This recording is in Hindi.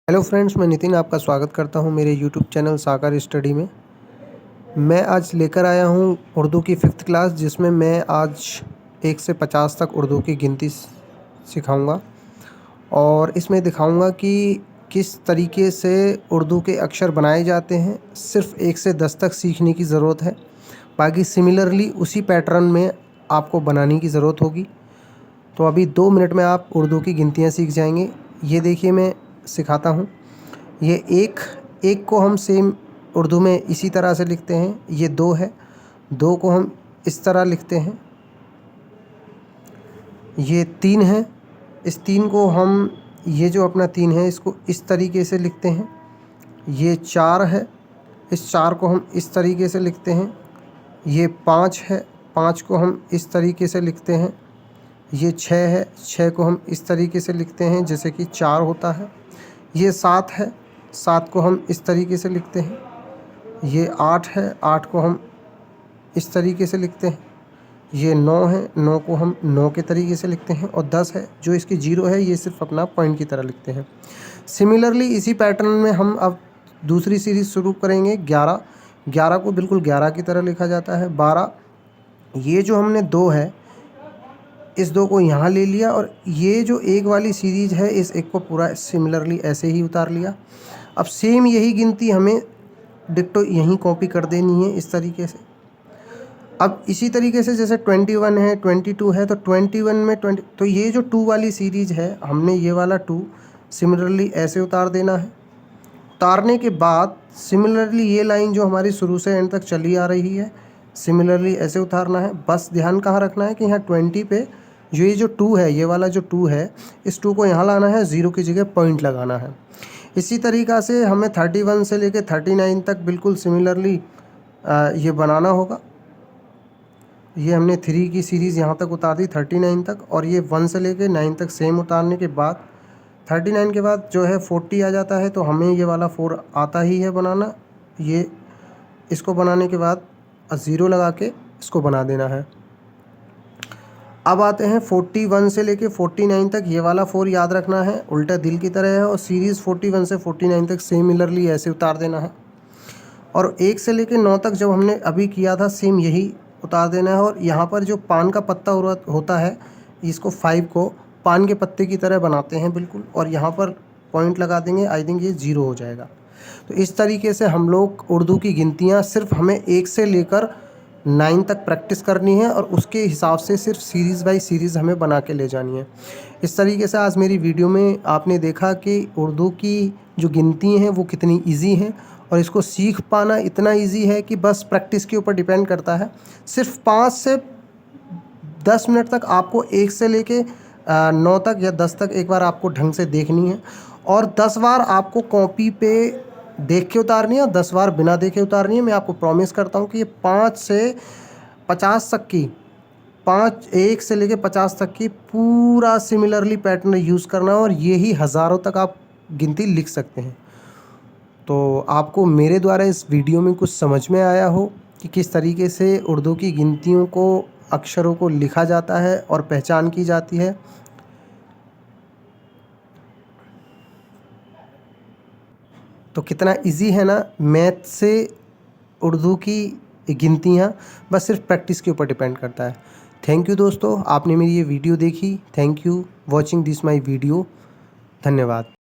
हेलो फ्रेंड्स, मैं नितिन आपका स्वागत करता हूं मेरे यूट्यूब चैनल साकार स्टडी में। मैं आज लेकर आया हूं उर्दू की 5th क्लास, जिसमें मैं आज 1 से 50 तक उर्दू की गिनती सिखाऊंगा और इसमें दिखाऊंगा कि किस तरीके से उर्दू के अक्षर बनाए जाते हैं। सिर्फ 1 से 10 तक सीखने की ज़रूरत है, बाकी सिमिलरली उसी पैटर्न में आपको बनाने की ज़रूरत होगी। तो अभी 2 मिनट में आप उर्दू की गिनतियाँ सीख जाएंगे। ये देखिए, मैं सिखाता हूँ। ये एक को हम सेम उर्दू में इसी तरह से लिखते हैं। ये 2 है, 2 को हम इस तरह लिखते हैं। ये 3 है, इस 3 को हम, ये जो अपना 3 है, इसको इस तरीके से लिखते हैं। ये 4 है, इस 4 को हम इस तरीके से लिखते हैं। ये 5 है, 5 को हम इस तरीके से लिखते हैं। ये 6 है, 6 को हम इस तरीके से लिखते हैं जैसे कि 4 होता है। ये 7 है, 7 को हम इस तरीके से लिखते हैं। ये 8 है, 8 को हम इस तरीके से लिखते हैं। ये 9 है, 9 को हम 9 के तरीके से लिखते हैं। और 10 है, जो इसकी 0 है, ये सिर्फ अपना पॉइंट की तरह लिखते हैं। सिमिलरली इसी पैटर्न में हम अब दूसरी सीरीज़ शुरू करेंगे। 11, 11 को बिल्कुल 11 की तरह लिखा जाता है। 12, ये जो हमने 2 है, इस 2 को यहाँ ले लिया और ये जो एक वाली सीरीज़ है, इस एक को पूरा सिमिलरली ऐसे ही उतार लिया। अब सेम यही गिनती हमें डिट्टो यहीं कॉपी कर देनी है इस तरीके से। अब इसी तरीके से जैसे 21 है, 22 है, तो 21 में 20, तो ये जो 2 वाली सीरीज़ है, हमने ये वाला 2 सिमिलरली ऐसे उतार देना है। उतारने के बाद सिमिलरली ये लाइन जो हमारी शुरू से एंड तक चली आ रही है, सिमिलरली ऐसे उतारना है। बस ध्यान कहाँ रखना है कि यहाँ 20 पे जो ये जो 2 है, ये वाला जो 2 है, इस 2 को यहाँ लाना है, 0 की जगह पॉइंट लगाना है। इसी तरीक़ा से हमें 31 से लेके 39 तक बिल्कुल सिमिलरली ये बनाना होगा। ये हमने 3 की सीरीज़ यहाँ तक उतार दी 39 तक, और ये 1 से लेके 9 तक सेम उतारने के बाद 39 के बाद जो है 40 आ जाता है, तो हमें ये वाला 4 आता ही है बनाना। ये इसको बनाने के बाद 0 लगा के इसको बना देना है। अब आते हैं 41 से लेके 49 तक, ये वाला 4 याद रखना है, उल्टा दिल की तरह है, और सीरीज़ 41 से 49 तक सिमिलरली ऐसे उतार देना है। और 1 से लेके 9 तक जब हमने अभी किया था, सेम यही उतार देना है। और यहाँ पर जो पान का पत्ता होता है, इसको 5 को पान के पत्ते की तरह बनाते हैं बिल्कुल, और यहाँ पर पॉइंट लगा देंगे। आई थिंक ये 0 हो जाएगा। तो इस तरीके से हम लोग उर्दू की गिनतियाँ सिर्फ हमें 1 से लेकर 9 तक प्रैक्टिस करनी है, और उसके हिसाब से सिर्फ सीरीज़ बाई सीरीज़ हमें बना के ले जानी है। इस तरीके से आज मेरी वीडियो में आपने देखा कि उर्दू की जो गिनती हैं वो कितनी ईजी हैं, और इसको सीख पाना इतना ईजी है कि बस प्रैक्टिस के ऊपर डिपेंड करता है। सिर्फ 5 से 10 मिनट तक आपको 1 से लेके 9 तक या 10 तक एक बार आपको ढंग से देखनी है, और 10 बार आपको कॉपी पे देख के उतारनी है और 10 बार बिना देखे उतारनी है। मैं आपको प्रॉमिस करता हूँ कि ये 5 से 50 तक की, 1 से लेके 50 तक की पूरा सिमिलरली पैटर्न यूज़ करना है, और यही हज़ारों तक आप गिनती लिख सकते हैं। तो आपको मेरे द्वारा इस वीडियो में कुछ समझ में आया हो कि किस तरीके से उर्दू की गिनतियों को, अक्षरों को लिखा जाता है और पहचान की जाती है। तो कितना इजी है ना मैथ से उर्दू की गिनतियाँ, बस सिर्फ प्रैक्टिस के ऊपर डिपेंड करता है। थैंक यू दोस्तों, आपने मेरी ये वीडियो देखी। Thank you watching this my video. धन्यवाद।